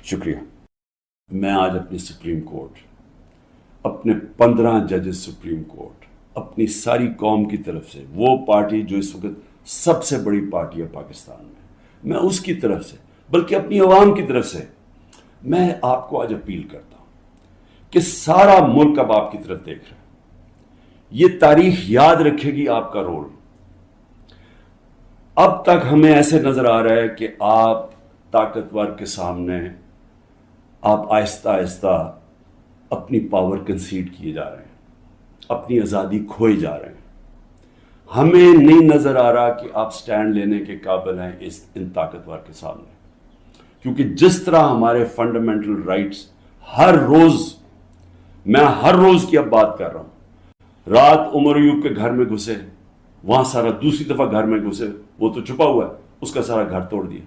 شکریہ. میں آج اپنی سپریم کورٹ، اپنے 15 ججز سپریم کورٹ، اپنی ساری قوم کی طرف سے، وہ پارٹی جو اس وقت سب سے بڑی پارٹی ہے پاکستان میں اس کی طرف سے، بلکہ اپنی عوام کی طرف سے میں آپ کو آج اپیل کرتا ہوں کہ سارا ملک اب آپ کی طرف دیکھ رہا ہے. یہ تاریخ یاد رکھے گی آپ کا رول. اب تک ہمیں ایسے نظر آ رہا ہے کہ آپ طاقتور کے سامنے آپ آہستہ آہستہ اپنی پاور کنسیڈ کیے جا رہے ہیں، اپنی آزادی کھوئے جا رہے ہیں. ہمیں نہیں نظر آ رہا کہ آپ سٹینڈ لینے کے قابل ہیں ان طاقتور کے سامنے، کیونکہ جس طرح ہمارے فنڈامنٹل رائٹس میں ہر روز کی اب بات کر رہا ہوں. رات عمر ایوب کے گھر میں گھسے، وہاں سارا دوسری دفعہ گھر میں گھسے، وہ تو چھپا ہوا ہے، اس کا سارا گھر توڑ دیا.